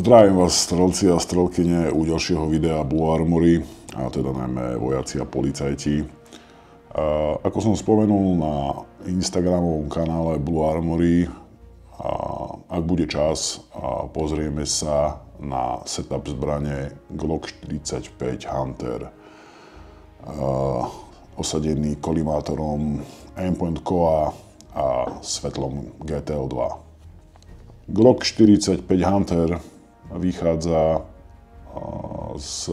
Zdravím vás, strelci a strelkyne, u ďalšieho videa Blue Armory, a teda najmä vojaci a policajti. Ako som spomenul na Instagramovom kanále Blue Armory, ak bude čas, pozrieme sa na setup zbrane Glock 45 Hunter, osadený kolimátorom Aimpoint Koa a svetlom GTL 2. Glock 45 Hunter vychádza z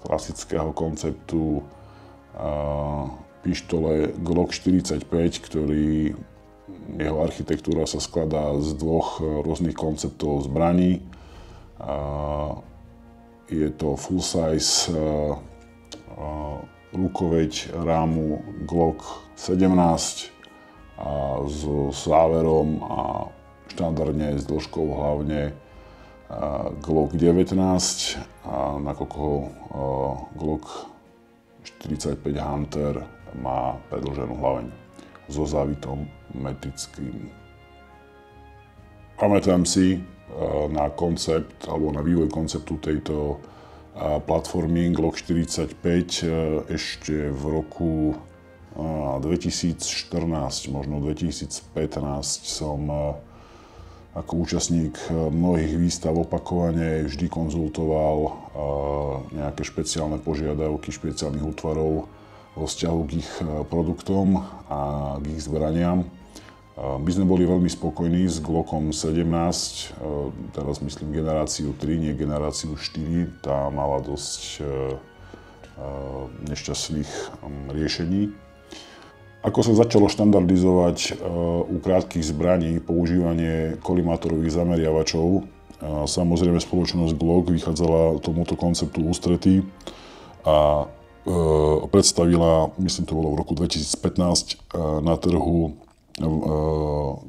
klasického konceptu pištole Glock 45, ktorý jeho architektúra sa skladá z dvoch rôznych konceptov zbraní. Je to full size rukoveť rámu Glock 17 a so záverom a štandardne s dĺžkou hlavne Glock 19, a nakoľko Glock 45 Hunter má predĺženú hlaveň so závitom metrickým. Pamätám si na koncept alebo na vývoj konceptu tejto platformy Glock 45 ešte v roku 2014, možno 2015 som ako účastník mnohých výstav opakovane vždy konzultoval nejaké špeciálne požiadavky špeciálnych útvarov vo vzťahu k ich produktom a k ich zbraniam. My sme boli veľmi spokojní s Glockom 17, teraz myslím generáciu 3, nie generáciu 4, tá mala dosť nešťastných riešení. Ako sa začalo štandardizovať u krátkych zbraní používanie kolimátorových zameriavačov, samozrejme spoločnosť Glock vychádzala tomuto konceptu ústretí a predstavila, myslím to bolo v roku 2015, na trhu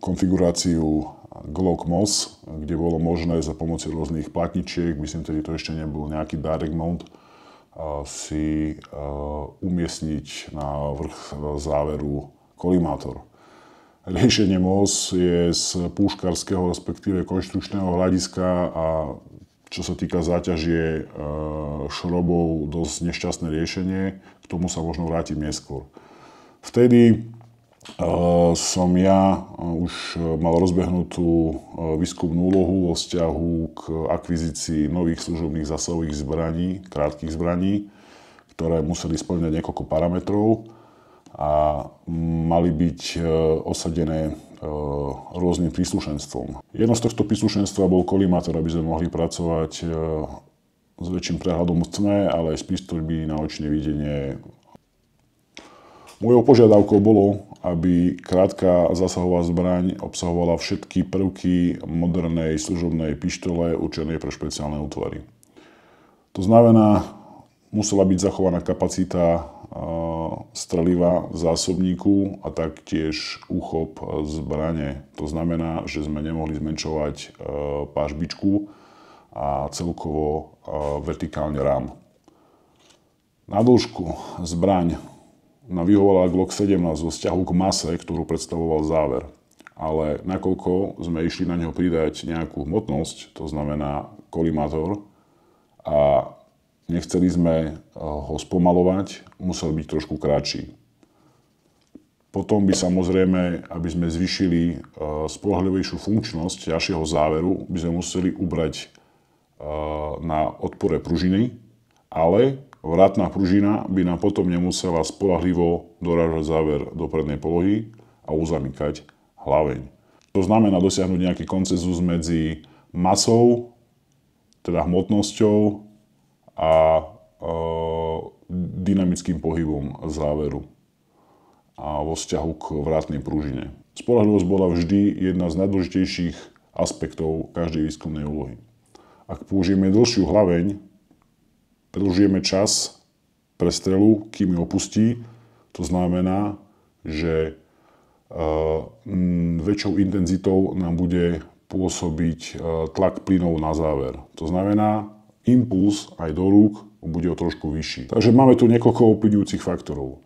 konfiguráciu Glock MOS, kde bolo možné za pomoci rôznych platničiek, myslím, že to ešte nebol nejaký direct mount, si umiestniť na vrch záveru kolimátor. Riešenie MOS je z púškarského, respektíve konštrukčného hľadiska a čo sa týka záťažie šrobov, dosť nešťastné riešenie. K tomu sa možno vrátim neskôr. Vtedy som ja už mal rozbehnutú výskumnú úlohu vo vzťahu k akvizícii nových služobných zásahových zbraní, krátkych zbraní, ktoré museli spĺňať niekoľko parametrov a mali byť osadené rôznym príslušenstvom. Jedno z tohto príslušenstva bol kolimátor, aby sme mohli pracovať s väčším prehľadom v tme, ale aj s prístrojmi na očné videnie. Mojou požiadavkou bolo, aby krátka zásahová zbraň obsahovala všetky prvky modernej služobnej pištole určenej pre špeciálne útvary. To znamená, musela byť zachovaná kapacita streliva v zásobníku a taktiež úchop zbrane. To znamená, že sme nemohli zmenšovať pážbičku a celkovo vertikálne rám. Na dĺžku zbraň nám vyhovovala Glock 17 vo vzťahu k mase, ktorú predstavoval záver. Ale nakoľko sme išli na neho pridať nejakú hmotnosť, to znamená kolimátor, a nechceli sme ho spomalovať, musel byť trošku kratší. Potom by samozrejme, aby sme zvýšili spoľahlivejšiu funkčnosť ďalšieho záveru, by sme museli ubrať na odpore pružiny, ale vrátna pružina by nám potom nemusela spoľahlivo dorážať záver do prednej polohy a uzamykať hlaveň. To znamená dosiahnuť nejaký konsenzus medzi masou, teda hmotnosťou a dynamickým pohybom záveru a vo vzťahu k vrátnej pružine. Spoľahlivosť bola vždy jedna z najdôležitejších aspektov každej výskumnej úlohy. Ak použijeme dlhšiu hlaveň, predĺžime čas pre strelu, kým ju opustí. To znamená, že väčšou intenzitou nám bude pôsobiť tlak plynov na záver. To znamená, impuls aj do rúk bude o trošku vyšší. Takže máme tu niekoľko ovplyvňujúcich faktorov.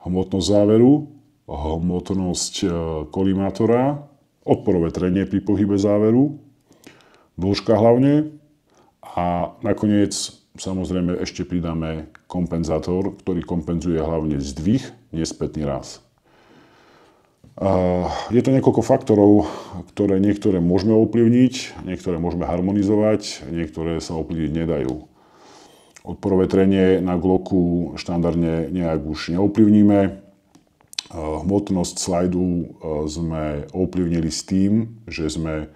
Hmotnosť záveru, hmotnosť kolimátora, odporové trenie pri pohybe záveru, dĺžka hlavne A nakoniec samozrejme ešte pridáme kompenzátor, ktorý kompenzuje hlavne zdvih, nie spätný raz. Je to niekoľko faktorov, ktoré niektoré môžeme ovplyvniť, niektoré môžeme harmonizovať, niektoré sa ovplyvniť nedajú. Odporové trenie na Glocku štandardne nejak už neovplyvníme. Hmotnosť slajdu sme ovplyvnili s tým, že sme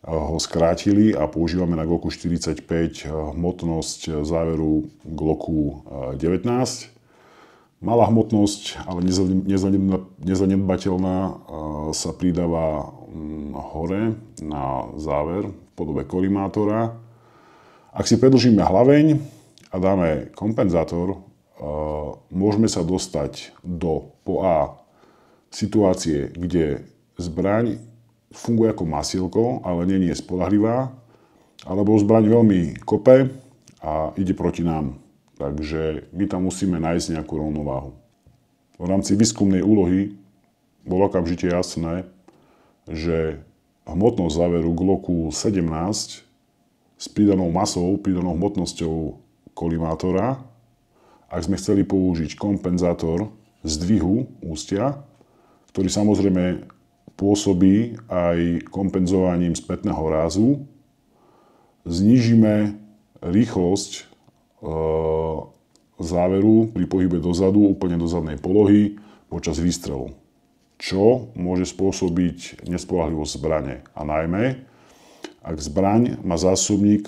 ho skrátili a používame na Glocku 45 hmotnosť záveru Glocku 19. Malá hmotnosť, ale nezanedbateľná, sa pridáva hore na záver v podobe kolimátora. Ak si predĺžime hlaveň a dáme kompenzátor, môžeme sa dostať do po A situácie, kde zbraň funguje ako masielko, ale nie je spoľahlivá, alebo zbraň veľmi kope a ide proti nám. Takže my tam musíme nájsť nejakú rovnováhu. V rámci výskumnej úlohy bolo okamžite jasné, že hmotnosť záveru Glocku 17 s pridanou masou, pridanou hmotnosťou kolimátora, ak sme chceli použiť kompenzátor zdvihu ústia, ktorý samozrejme pôsobí aj kompenzovaním spätného rázu, znížime rýchlosť záveru pri pohybe dozadu, úplne do zadnej polohy počas výstrelu, čo môže spôsobiť nespoľahlivosť zbrane. A najmä, ak zbraň má zásobník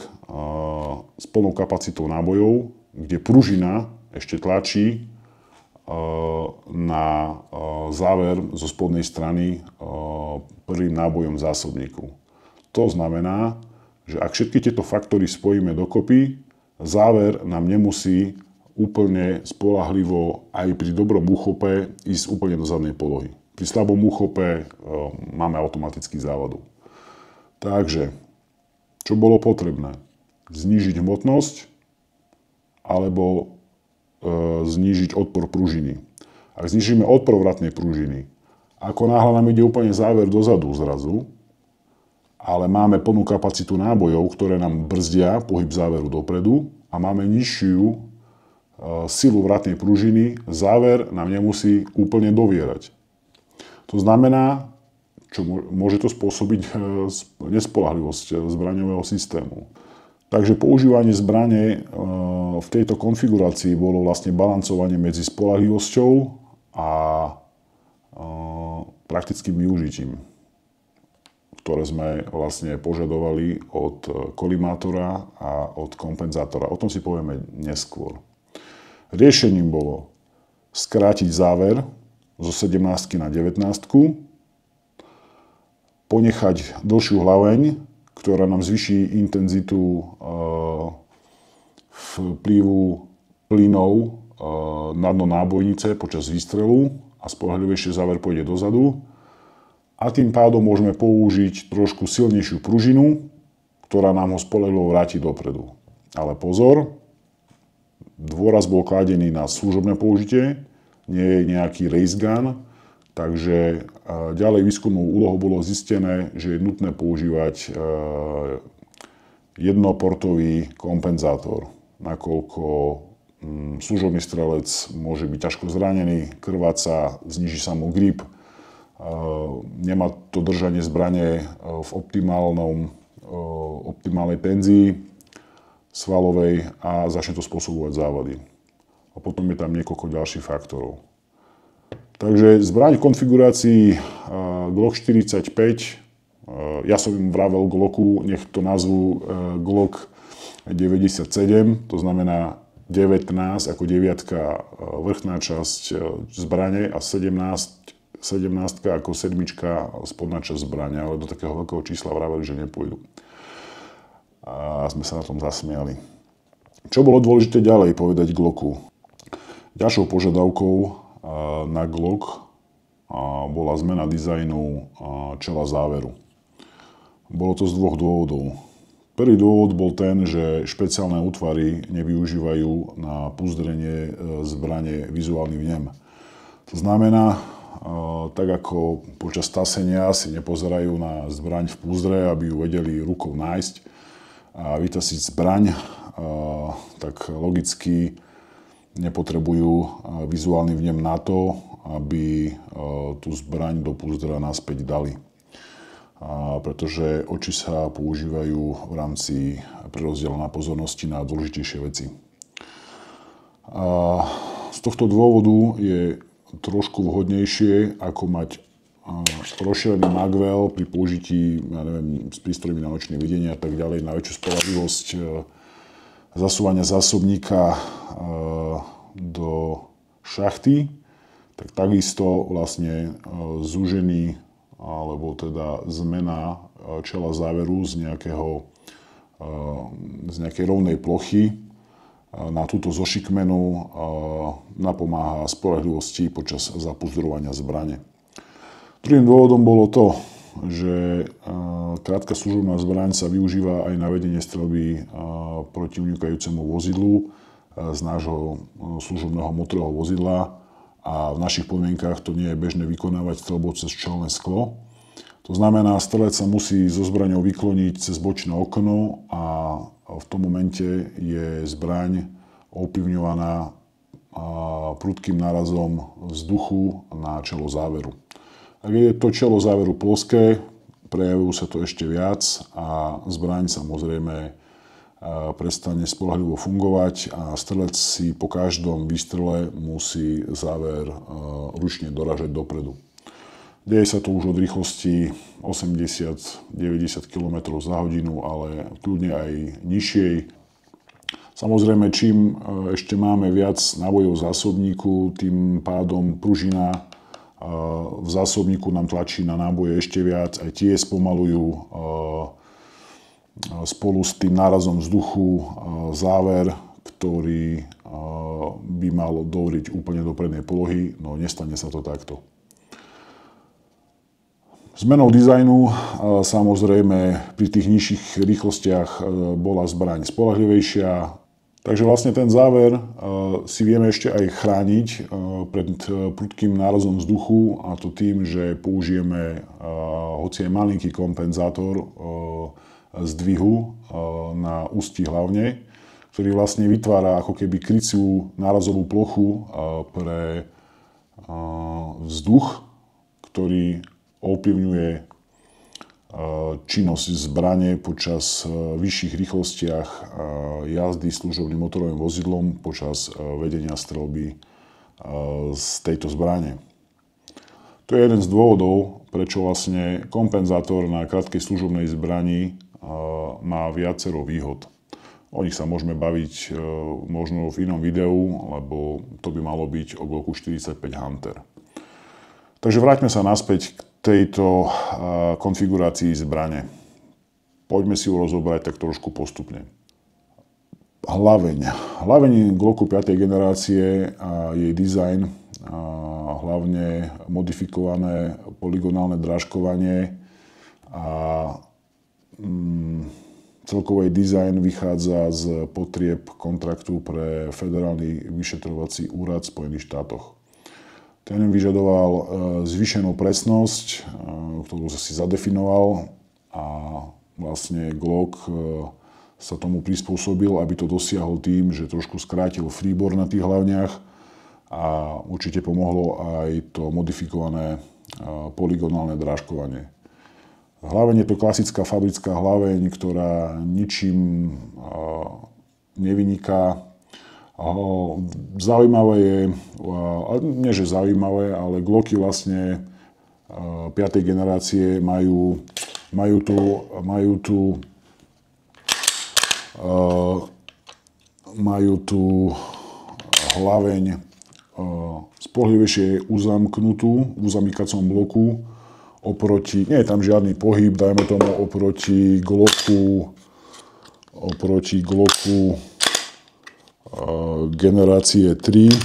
s plnou kapacitou nábojov, kde pružina ešte tlačí na záver zo spodnej strany prvým nábojom zásobníku. To znamená, že ak všetky tieto faktory spojíme dokopy, záver nám nemusí úplne spoľahlivo aj pri dobrom úchope ísť úplne do zadnej polohy. Pri slabom úchope máme automatický závadu. Takže, čo bolo potrebné? Znížiť hmotnosť alebo znížiť odpor pružiny. Ak znížime odpor vratnej pružiny, ako náhle nám ide úplne záver dozadu zrazu, ale máme plnú kapacitu nábojov, ktoré nám brzdia pohyb záveru dopredu a máme nižšiu silu vratnej pružiny, záver nám nemusí úplne dovierať. To znamená, čo môže to spôsobiť nespoľahlivosť zbraňového systému. Takže používanie zbrane v tejto konfigurácii bolo vlastne balancovanie medzi spoľahlivosťou a praktickým využitím, ktoré sme vlastne požadovali od kolimátora a od kompenzátora. O tom si povieme neskôr. Riešením bolo skrátiť záver zo 17 na 19, ponechať dlhšiu hlaveň, ktorá nám zvýši intenzitu vplyvu plynov na dno nábojnice počas výstrelu a spoľahlivejšie záver pôjde dozadu. A tým pádom môžeme použiť trošku silnejšiu pružinu, ktorá nám ho spoľahlivo vráti dopredu. Ale pozor, dôraz bol kladený na služobné použitie, nie je nejaký race gun, takže ďalej výskumnou úlohou bolo zistené, že je nutné používať jednoportový kompenzátor, nakoľko služobný strelec môže byť ťažko zranený, krváca, zniží sa mu grip, nemá to držanie zbrane v optimálnej tenzii svalovej a začne to spôsobovať závady. A potom je tam niekoľko ďalších faktorov. Takže zbraň v konfigurácii Glock 45, ja som im vravel Glocku, nech to nazvú Glock 97, to znamená 19 ako deviatka vrchná časť zbrane a 17 ako sedmička spodná časť zbrane, ale do takého veľkého čísla vraveli, že nepôjdu. A sme sa na tom zasmiali. Čo bolo dôležité ďalej povedať Glocku? Ďalšou požiadavkou na Glock bola zmena dizajnu čela záveru. Bolo to z dvoch dôvodov. Prvý dôvod bol ten, že špeciálne útvary nevyužívajú na púzdrenie zbrane vizuálny vnem. To znamená, tak ako počas tasenia si nepozerajú na zbraň v púzdre, aby ju vedeli rukou nájsť, a vytasiť zbraň, tak logicky nepotrebujú vizuálny vnem na to, aby tú zbraň do púzdra naspäť dali. Pretože oči sa používajú v rámci prerozdelenia pozornosti na dôležitejšie veci. Z tohto dôvodu je trošku vhodnejšie, ako mať rozšírený magvel pri použití, s prístrojmi na nočné videnie a tak ďalej, na väčšiu spoľahlivosť zasúvania zásobníka do šachty, tak takisto vlastne zúžený alebo teda zmena čela záveru z nejakej rovnej plochy na túto zošikmenu napomáha spoľahlivosti počas zapúzdrovania zbrane. Druhým dôvodom bolo to, že krátka služobná zbraň sa využíva aj na vedenie streľby proti unikajúcemu vozidlu z nášho služobného motorového vozidla a v našich podmienkach to nie je bežné vykonávať streľbou cez čelné sklo. To znamená, strelec sa musí so zbraňou vykloniť cez bočné okno a v tom momente je zbraň ovplyvňovaná prudkým nárazom vzduchu na čelo záveru. Ak je to čelo záveru ploské, prejavujú sa to ešte viac a zbraň samozrejme prestane spoľahlivo fungovať a strelec si po každom výstrele musí záver ručne dorážať dopredu. Deje sa to už od rýchlosti 80-90 km za hodinu, ale kľudne aj nižšej. Samozrejme, čím ešte máme viac nábojov v zásobníku, tým pádom pružina v zásobníku nám tlačí na náboje ešte viac, aj tie spomalujú spolu s tým nárazom vzduchu záver, ktorý by mal dovriť úplne do prednej polohy, no nestane sa to takto. Zmenou dizajnu samozrejme pri tých nižších rýchlostiach bola zbraň spoľahlivejšia. Takže vlastne ten záver si vieme ešte aj chrániť pred prudkým nárazom vzduchu, a to tým, že použijeme hoci aj malinký kompenzátor zdvihu na ústí hlavne, ktorý vlastne vytvára ako keby kryciu nárazovú plochu pre vzduch, ktorý ovplyvňuje činnosť zbrane počas vyšších rýchlostiach jazdy služobným motorovým vozidlom počas vedenia streľby z tejto zbrane. To je jeden z dôvodov, prečo vlastne kompenzátor na krátkej služobnej zbrani má viacero výhod. O nich sa môžeme baviť možno v inom videu, lebo to by malo byť o Glocku 45 Hunter. Takže vráťme sa naspäť k tejto konfigurácii zbrane. Poďme si ju rozobrať tak trošku postupne. Hlaveň Glocku 5. generácie a jej dizajn, hlavne modifikované polygonálne drážkovanie a celkový dizajn vychádza z potrieb kontraktu pre Federálny vyšetrovací úrad v Spojených štátoch. Ten vyžadoval zvýšenú presnosť, ktorú si zadefinoval, a vlastne Glock sa tomu prispôsobil, aby to dosiahol tým, že trošku skrátil freebore na tých hlavniach a určite pomohlo aj to modifikované polygonálne drážkovanie. Hlaveň je to klasická fabrická hlaveň, ktorá ničím nevyniká. Zaujímavé je, nie že zaujímavé, ale Glocky vlastne 5. generácie majú tú hlaveň spoľahlivejšie uzamknutú v uzamykacom bloku oproti, nie je tam žiadny pohyb, dajme tomu oproti Glocku generácie 3,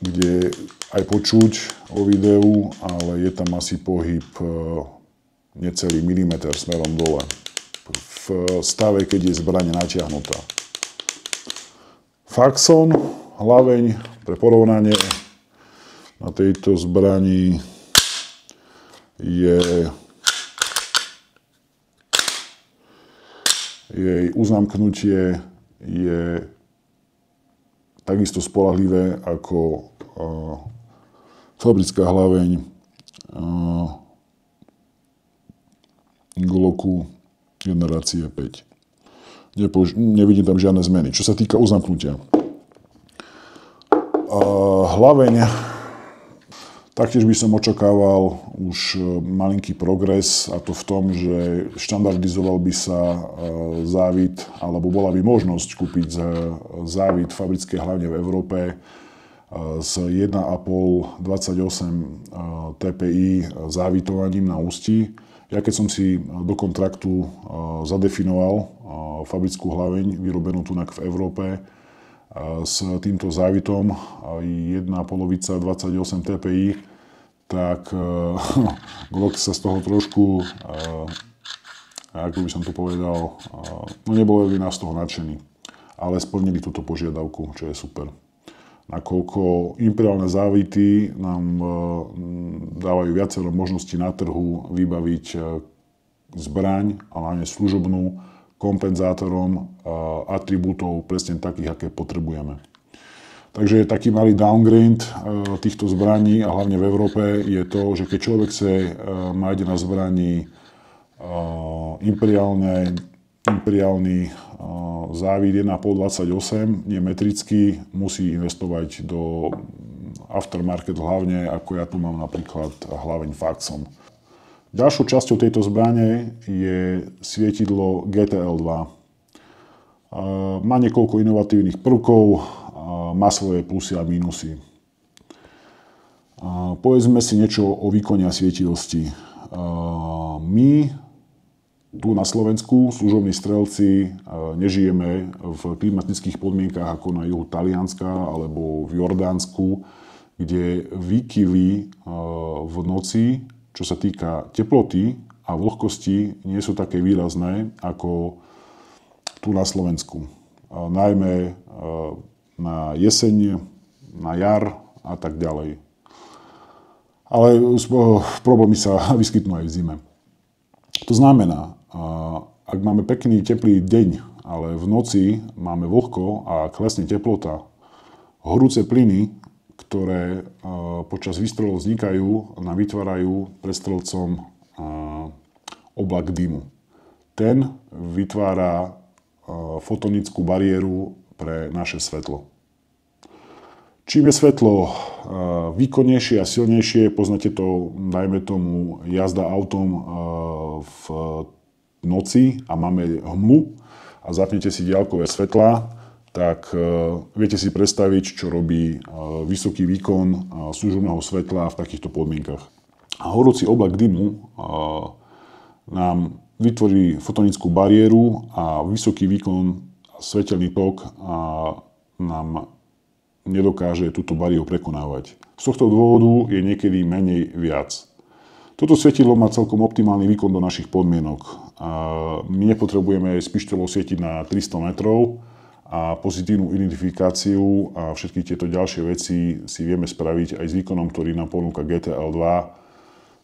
kde aj počuť o videu, ale je tam asi pohyb necelý milimeter smerom dole v stave, keď je zbraň natiahnutá. Faxon, hlaveň pre porovnanie na tejto zbrani je Jej uzamknutie je takisto spoľahlivé ako fabrická hlaveň Glocku generácie 5. Nevidím tam žiadne zmeny. Čo sa týka uzamknutia. Hlaveň, taktiež by som očakával už malinký progres, a to v tom, že štandardizoval by sa závit, alebo bola by možnosť kúpiť závit fabrické hlavne v Európe s 1,5 28 TPI závitovaním na ústi. Ja keď som si do kontraktu zadefinoval fabrickú hlaveň vyrobenú tunak v Európe s týmto závitom 1,5 28 TPI, tak Glock sa z toho trošku, ako by som to povedal, nebol by nás z toho nadšený. Ale splnili túto požiadavku, čo je super. Nakoľko imperiálne závity nám dávajú viacero možností na trhu vybaviť zbraň, a hlavne služobnú, kompenzátorom atribútov presne takých, aké potrebujeme. Takže taký malý downgrade týchto zbraní, a hlavne v Európe, je to, že keď človek chce mať na zbraní imperiálny závit 1,528, nie metrický, musí investovať do aftermarket hlavne, ako ja tu mám napríklad hlaveň Faxon. Ďalšou časťou tejto zbrane je svietidlo GTL2. Má niekoľko inovatívnych prvkov, má svoje plusy a mínusy. Povedzme si niečo o výkone a svietivosti. My tu na Slovensku, služobní strelci, nežijeme v klimatických podmienkach ako na juhu Talianska alebo v Jordánsku, kde výkyvy v noci, čo sa týka teploty a vlhkosti, nie sú také výrazné ako tu na Slovensku. Najmä na jeseň, na jar a tak ďalej. Ale problémy sa vyskytnú aj v zime. To znamená, ak máme pekný teplý deň, ale v noci máme vlhko a klesne teplota, horúce plyny, ktoré počas výstrelov vznikajú, nám vytvárajú pred strelcom oblak dymu. Ten vytvára fotonickú bariéru pre naše svetlo. Čím je svetlo výkonnejšie a silnejšie, poznáte to, dajme tomu, jazda autom v noci a máme hmlu a zapnete si diaľkové svetlá, tak viete si predstaviť, čo robí vysoký výkon služobného svetla v takýchto podmienkach. A horúci oblak dymu nám vytvorí fotonickú bariéru a vysoký výkon svetelný tok nám nedokáže túto bariéru prekonávať. Z tohto dôvodu je niekedy menej viac. Toto svietidlo má celkom optimálny výkon do našich podmienok. My nepotrebujeme s pištoľou svietiť na 300 metrov a pozitívnu identifikáciu a všetky tieto ďalšie veci si vieme spraviť aj s výkonom, ktorý nám ponúka GTL2.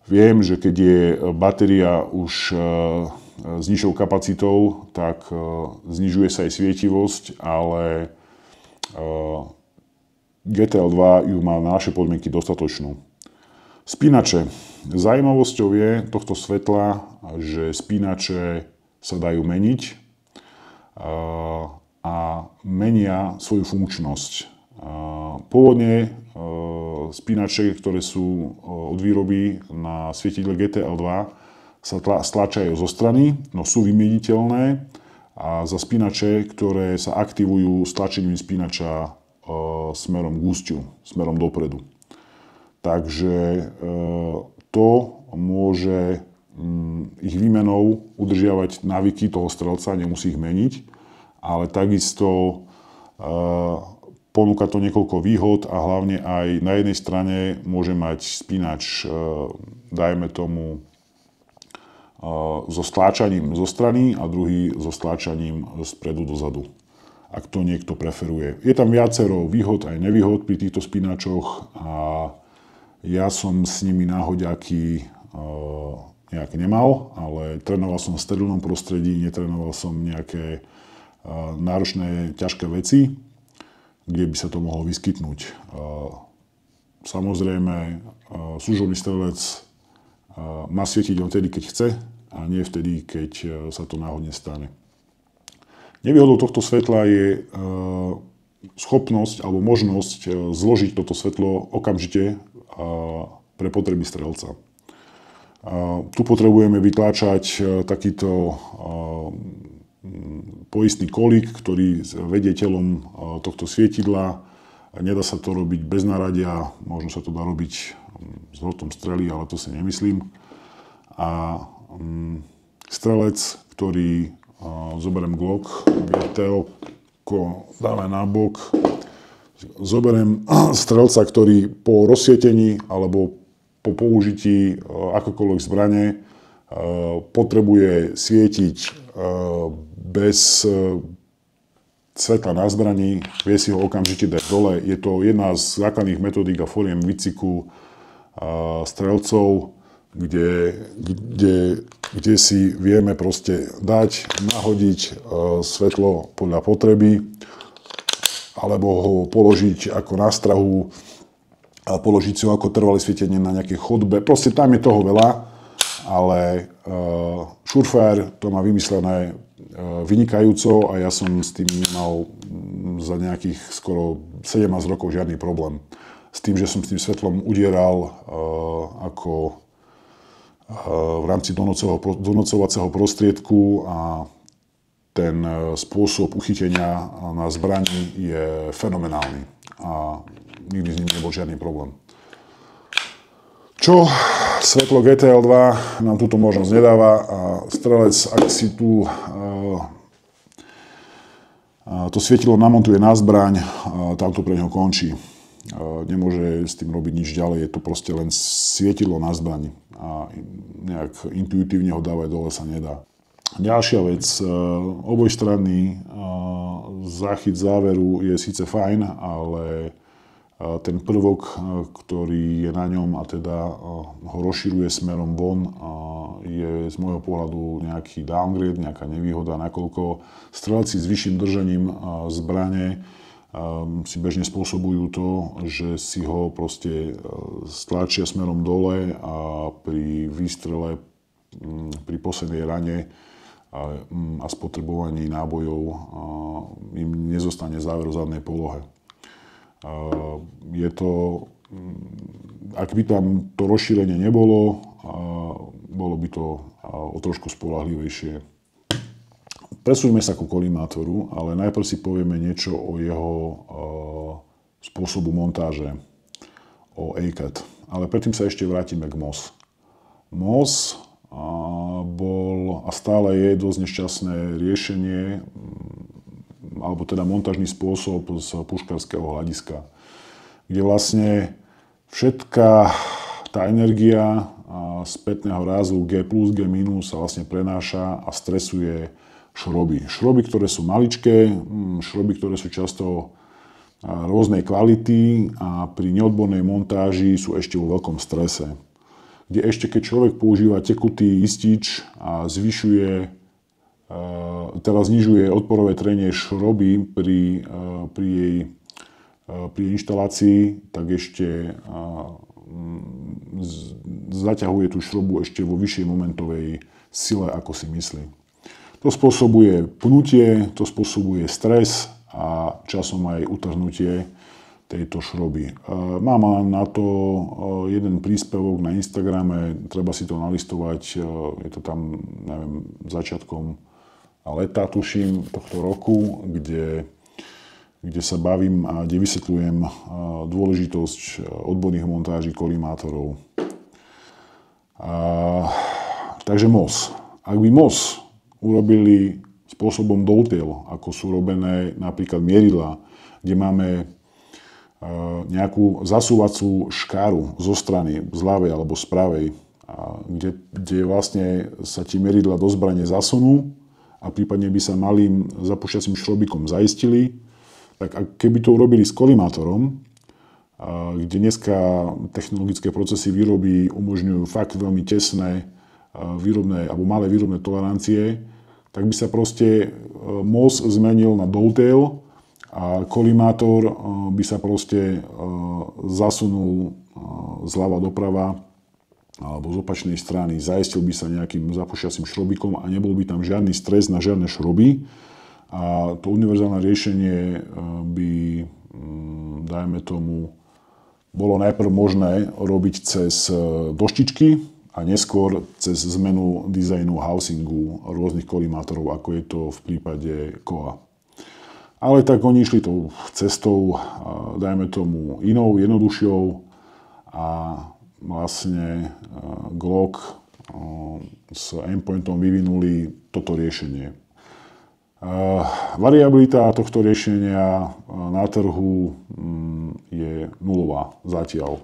Viem, že keď je batéria už s nižšou kapacitou, tak znižuje sa aj svietivosť, ale GTL2 ju má na naše podmienky dostatočnú. Spínače. Zaujímavosťou je tohto svetla, že spínače sa dajú meniť a menia svoju funkčnosť. Pôvodne spínače, ktoré sú od výroby na svietidle GTL2, sa stlačajú zo strany, no sú vymieniteľné, a za spínače, ktoré sa aktivujú stlačením spínača smerom k ústiu, smerom dopredu. Takže to môže ich výmenou udržiavať návyky toho strelca, nemusí ich meniť, ale takisto ponúka to niekoľko výhod a hlavne aj na jednej strane môže mať spínač, dajme tomu, so stláčaním zo strany a druhý so stláčaním spredu dozadu, ak to niekto preferuje. Je tam viacero výhod aj nevýhod pri týchto spínačoch a ja som s nimi náhoďaký nejak nemal, ale trénoval som v sterilnom prostredí, netrénoval som nejaké náročné, ťažké veci, kde by sa to mohlo vyskytnúť. Samozrejme, služobný strelec má svietiť len vtedy, keď chce, a nie vtedy, keď sa to náhodne stane. Nevýhodou tohto svetla je schopnosť alebo možnosť zložiť toto svetlo okamžite pre potreby strelca. Tu potrebujeme vytláčať takýto poistný kolík, ktorý vedie telom tohto svietidla. Nedá sa to robiť bez náradia, možno sa to dá robiť s hrotom strely, ale to si nemyslím. A strelec, ktorý zoberiem Glock, dáme na bok, zoberiem strelca, ktorý po rozsvietení alebo po použití akokoľvek zbrane potrebuje svietiť bez svetla na zbraní, vie si ho okamžite dať dole. Je to jedna z základných metodík a foriem výcviku strelcov, kde si vieme proste dať, nahodiť svetlo podľa potreby, alebo ho položiť ako nástrahu, a položiť si ho ako trvalé svietenie na nejakej chodbe. Proste tam je toho veľa, ale Surefire to má vymyslené vynikajúco a ja som s tým nemal za nejakých skoro 17 rokov žiadny problém. S tým, že som s tým svetlom udieral ako v rámci donocovacieho prostriedku a ten spôsob uchytenia na zbrani je fenomenálny a nikdy s ním nebol žiadny problém. Čo svetlo GTL2 nám túto možnosť nedáva a strelec, ak si tu to svietidlo namontuje na zbraň, tam to pre neho končí. Nemôže s tým robiť nič ďalej, je to proste len svietidlo na zbrani a nejak intuitívne ho dávať dole sa nedá. Ďalšia vec, obojstranný záchyt záveru je síce fajn, ale ten prvok, ktorý je na ňom a teda ho rozširuje smerom von, je z môjho pohľadu nejaký downgrade, nejaká nevýhoda, nakoľko strelci s vyšším držením zbrane si bežne spôsobujú to, že si ho proste stlačia smerom dole a pri výstrele, pri poslednej rane a spotrebovaní nábojov im nezostane záver v zadnej polohe. Je to, ak by tam to rozšírenie nebolo, bolo by to o trošku spoľahlivejšie. Presúďme sa ku kolimátoru, ale najprv si povieme niečo o jeho spôsobu montáže, o ACAT. Ale predtým sa ešte vrátime k MOS. MOS bol a stále je dosť nešťastné riešenie, alebo teda montážny spôsob z puškárskeho hľadiska, kde vlastne všetká tá energia spätného rázu G+, G- sa vlastne prenáša a stresuje šroby. Šroby, ktoré sú maličké, šroby, ktoré sú často rôznej kvality a pri neodbornej montáži sú ešte vo veľkom strese. Kde ešte keď človek používa tekutý istič a znižuje odporové trenie šroby pri jej inštalácii, tak ešte zaťahuje tú šrobu ešte vo vyššej momentovej sile, ako si myslí. To spôsobuje pnutie, to spôsobuje stres a časom aj utrhnutie tejto šroby. Mám na to jeden príspevok na Instagrame, treba si to nalistovať, je to tam, neviem, začiatkom leta, tuším, tohto roku, kde sa bavím a kde vysvetľujem dôležitosť odborných montáží kolimátorov. Takže MOS. Ak by MOS urobili spôsobom dovetail, ako sú robené napríklad mieridlá, kde máme nejakú zasúvacú škáru zo strany, z ľavej alebo z pravej, kde vlastne sa tie mieridlá do zbrane zasunú a prípadne by sa malým zapúšťacím šrobikom zaistili, tak keby to urobili s kolimátorom, kde dneska technologické procesy výroby umožňujú fakt veľmi tesné výrobné alebo malé výrobné tolerancie, tak by sa proste MOS zmenil na dovetail a kolimátor by sa proste zasunul zľava doprava alebo z opačnej strany, zaistil by sa nejakým zapušiacím šrobikom a nebol by tam žiadny stres na žiadne šroby. A to univerzálne riešenie by, dajme tomu, bolo najprv možné robiť cez doštičky a neskôr cez zmenu dizajnu housingu rôznych kolimátorov, ako je to v prípade Koa. Ale tak oni išli tou cestou, dajme tomu, inou, jednoduchšou a vlastne Glock s Aimpointom vyvinuli toto riešenie. Variabilita tohto riešenia na trhu je nulová zatiaľ.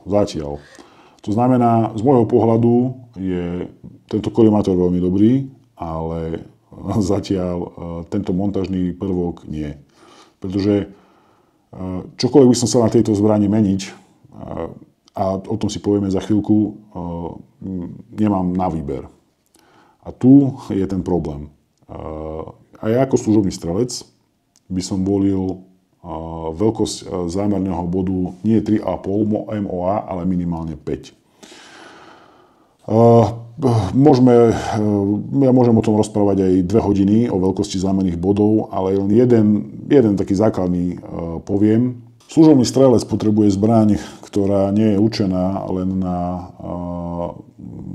To znamená, z môjho pohľadu je tento kolimátor veľmi dobrý, ale zatiaľ tento montážny prvok nie. Pretože čokoľvek by som chcel na tejto zbrani meniť, a o tom si povieme za chvíľku, nemám na výber. A tu je ten problém. A ja ako služobný strelec by som volil veľkosť zámerného bodu nie 3,5 MOA, ale minimálne 5. Ja môžem o tom rozprávať aj 2 hodiny o veľkosti zámerných bodov, ale len jeden taký základný poviem. Služobný strelec potrebuje zbraň, ktorá nie je určená len na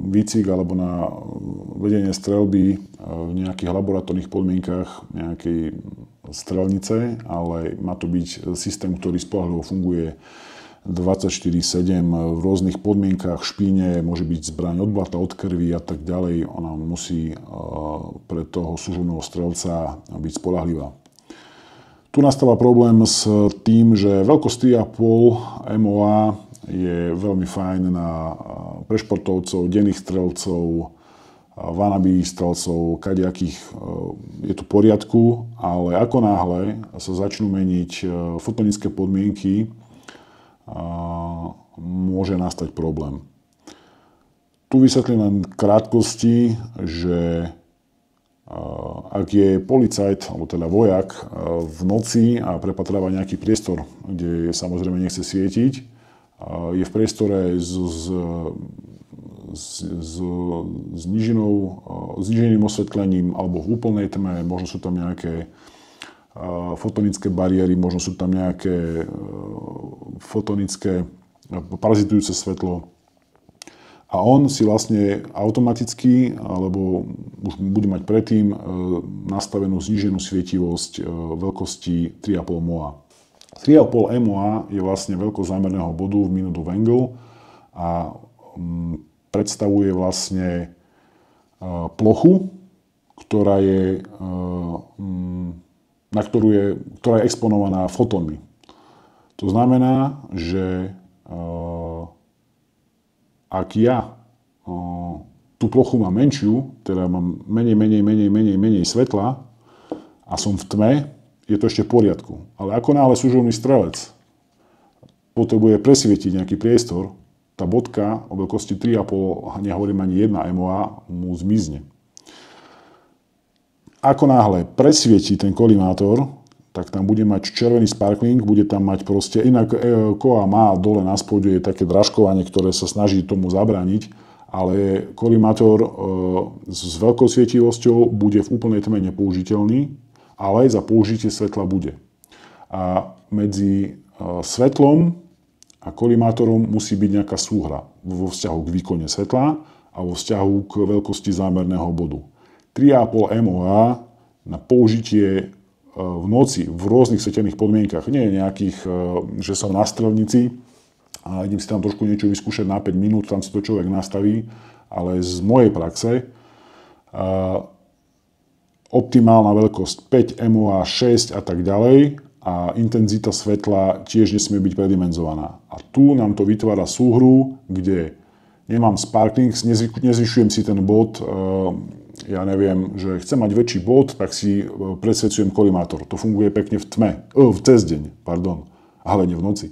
výcvik alebo na vedenie streľby v nejakých laboratórnych podmienkach nejakej strelnice, ale má to byť systém, ktorý spoľahlivo funguje 24/7 v rôznych podmienkach, špíne, môže byť zbraň od blata, od krvi a tak ďalej. Ona musí pre toho služobného strelca byť spoľahlivá. Tu nastáva problém s tým, že veľkosť 3,5 MOA je veľmi fajn pre športovcov, denných strelcov, wannabe strelcov, kadejakých je to v poriadku, ale ako náhle sa začnú meniť fotonické podmienky, môže nastať problém. Tu vysvetlím len v krátkosti, že ak je policajt, alebo teda vojak v noci a prepatráva nejaký priestor, kde samozrejme nechce svietiť, je v priestore s zníženým osvetlením alebo v úplnej tme, možno sú tam nejaké fotonické bariéry, možno sú tam nejaké fotonické parazitujúce svetlo. A on si vlastne automaticky, alebo už bude mať predtým nastavenú zníženú svietivosť veľkosti 3,5 MOA. 3,5 MOA je vlastne veľkosť zámerného bodu v minute of angle a predstavuje vlastne plochu, ktorá je exponovaná fotónmi. To znamená, že ak ja tú plochu mám menšiu, teda mám menej svetla a som v tme, je to ešte v poriadku. Ale ako náhle služobný strelec potrebuje presvietiť nejaký priestor, tá bodka o veľkosti 3,5, nehovorím ani 1 MOA, mu zmizne. Ako náhle presvietí ten kolimátor, tak tam bude mať červený sparkling, bude tam mať proste, inak Koa má dole na spode je také dražkovanie, ktoré sa snaží tomu zabrániť, ale kolimátor s veľkou svietivosťou bude v úplnej tme nepoužiteľný, ale za použitie svetla bude. A medzi svetlom a kolimátorom musí byť nejaká súhra vo vzťahu k výkone svetla a vo vzťahu k veľkosti zámerného bodu. 3,5 MOA na použitie v noci v rôznych svetelných podmienkach. Nie je nejakých, že som na strelnici a idem si tam trošku niečo vyskúšať na 5 minút, tam si to človek nastaví, ale z mojej praxe optimálna veľkosť 5 MOA, 6 a tak ďalej a intenzita svetla tiež nesmie byť predimenzovaná. A tu nám to vytvára súhru, kde nemám sparkling, nezvyšujem si ten bod, ja neviem, že chcem mať väčší bod, tak si presvedcujem kolimátor. To funguje pekne v tme, cez deň, ale nie v noci.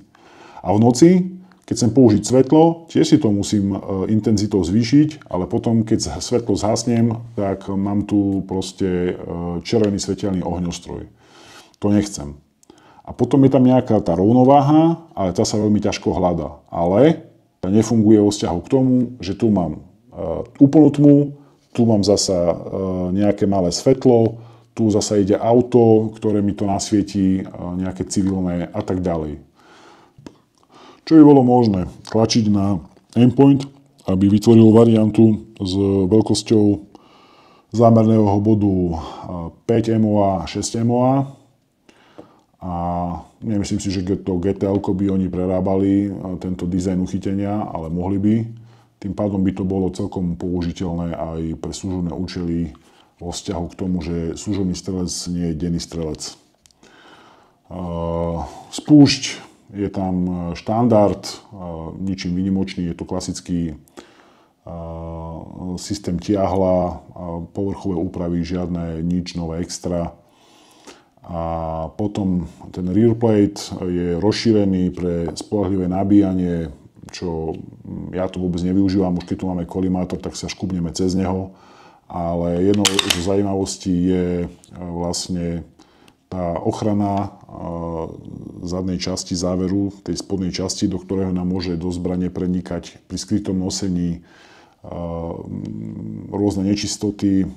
A v noci, Keď chcem použiť svetlo, tiež si to musím intenzitou zvýšiť, ale potom, keď svetlo zhasnem, tak mám tu proste červený svetelný ohňostroj. To nechcem. A potom je tam nejaká tá rovnováha, ale tá sa veľmi ťažko hľadá. Ale tá nefunguje vo vzťahu k tomu, že tu mám úplnú tmu, tu mám zasa nejaké malé svetlo, tu zasa ide auto, ktoré mi to nasvietí, nejaké civilné a tak ďalej. Čo by bolo možné? Tlačiť na endpoint, aby vytvoril variantu s veľkosťou zámerného bodu 5 MOA a 6 MOA. A nemyslím si, že to GTL-ko by oni prerábali, tento dizajn uchytenia, ale mohli by. Tým pádom by to bolo celkom použiteľné aj pre služobné účely vo vzťahu k tomu, že služobný strelec nie je denný strelec. Spúšť je tam štandard, ničím výnimočný, je to klasický systém tiahla, povrchové úpravy, žiadne nič nové extra. A potom ten rear plate je rozšírený pre spoľahlivé nabíjanie, čo ja to vôbec nevyužívam, už keď tu máme kolimátor, tak sa škubneme cez neho. Ale jednou zo zaujímavostí je vlastne tá ochrana zadnej časti záveru, tej spodnej časti, do ktorého nám môže do zbrane prenikať pri skrytom nosení rôzne nečistoty,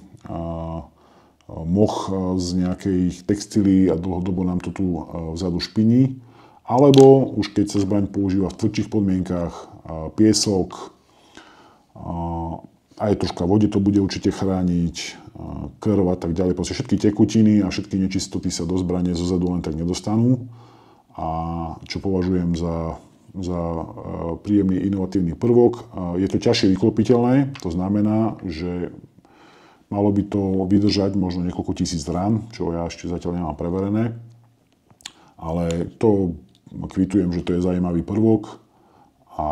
moh z nejakých textílií a dlhodobo nám to tu vzadu špiní. Alebo už keď sa zbraň používa v tvrdších podmienkách, piesok, aj troška vode to bude určite chrániť, krv a tak ďalej. Proste všetky tekutiny a všetky nečistoty sa do zbrane zozadu len tak nedostanú. A čo považujem za príjemný inovatívny prvok. Je to ťažšie vyklopiteľné, to znamená, že malo by to vydržať možno niekoľko tisíc rán, čo ja ešte zatiaľ nemám preverené. Ale to kvitujem, že to je zaujímavý prvok. A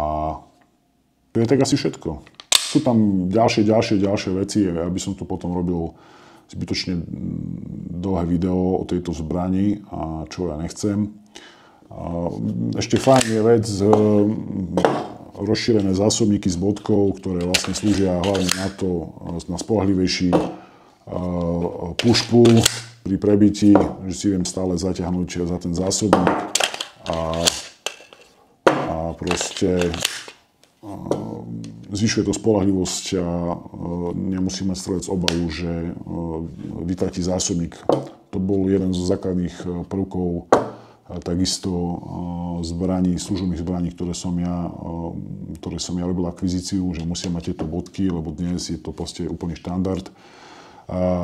to je tak asi všetko. Sú tam ďalšie veci, aby som tu potom robil zbytočne dlhé video o tejto zbrani, a čo ja nechcem. Ešte fajn je vec, rozšírené zásobníky s bodkou, ktoré vlastne slúžia hlavne na to, na spoľahlivejší push-pull pri prebití, že si viem stále zaťahnuť za ten zásobník a proste zvyšuje to spoľahlivosť a nemusí mať strelec obavu, že vytratí zásobník. To bol jeden zo základných prvkov takisto služobných zbraní, ktoré som ja robil akvizíciu, že musia mať tieto bodky, lebo dnes je to proste úplný štandard.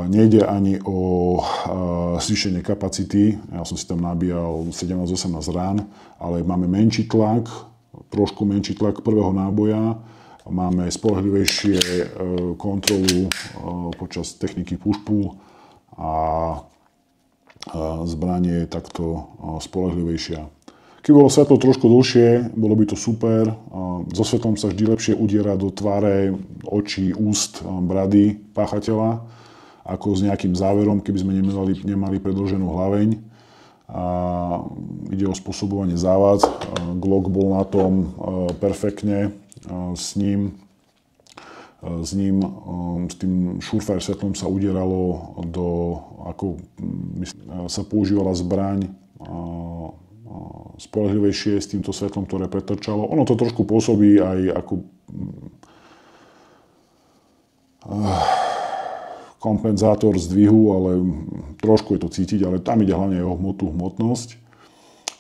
Nejde ani o zvýšenie kapacity, ja som si tam nabíjal 17-18 rán, ale máme menší tlak, trošku menší tlak prvého náboja, máme spoľahlivejšie kontrolu počas techniky push-pull a zbranie je takto spoľahlivejšia. Keby bolo svetlo trošku dlhšie, bolo by to super. So svetlom sa vždy lepšie udiera do tváre, očí, úst, brady páchateľa, ako s nejakým záverom, keby sme nemali predĺženú hlaveň. Ide o spôsobovanie závad. Glock bol na tom perfektne. S tým Surefire svetlom sa udieralo ako sa používala zbraň spoľahlivejšie s týmto svetlom, ktoré pretrčalo. Ono to trošku pôsobí aj ako kompenzátor zdvihu, ale trošku je to cítiť, ale tam ide hlavne o hmotnosť.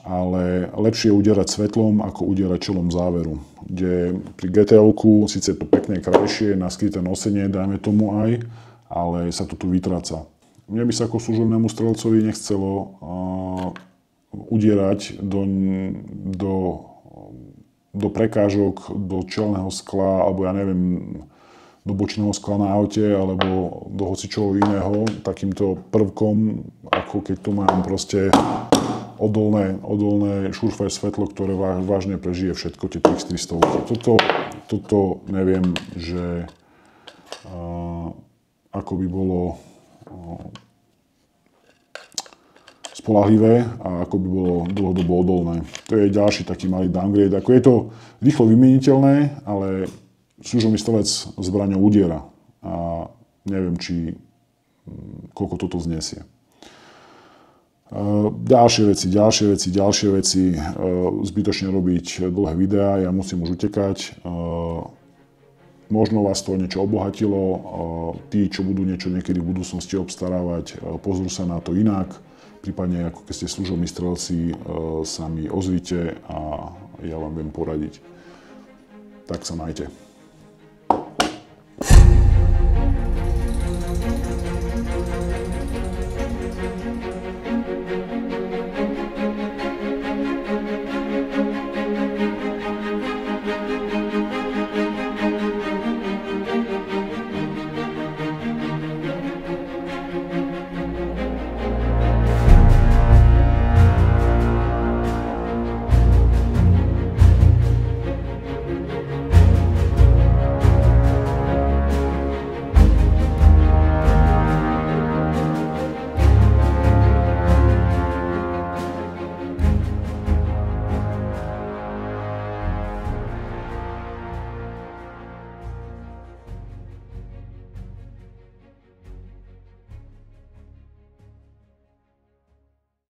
Ale lepšie je udierať svetlom, ako udierať čelom záveru. Kde pri GTL-ku síce je to pekne krajšie, na skryté nosenie, dajme tomu aj, ale sa to tu vytráca. Mne by sa ako služobnému strelcovi nechcelo udierať do prekážok, do čelného skla, alebo ja neviem, do bočného skla na aute, alebo do hocičoho iného, takýmto prvkom, ako keď tu mám proste odolné Surefire svetlo, ktoré vážne prežije všetko, tie TX300. Toto neviem, že ako by bolo z spolahlivé a ako by bolo dlhodobo odolné. To je ďalší taký malý downgrade. Ako je to rýchlo vymieniteľné, ale súžovný strelec zbraňou udiera a neviem, koľko toto znesie. Ďalšie veci, zbytočne robiť dlhé videá, ja musím už utekať. Možno vás to niečo obohatilo, tí, čo budú niečo niekedy v budúcnosti obstarávať, pozrú sa na to inak. Prípadne, ako keď ste služobní strelci, sa mi ozvite a ja vám viem poradiť. Tak sa majte.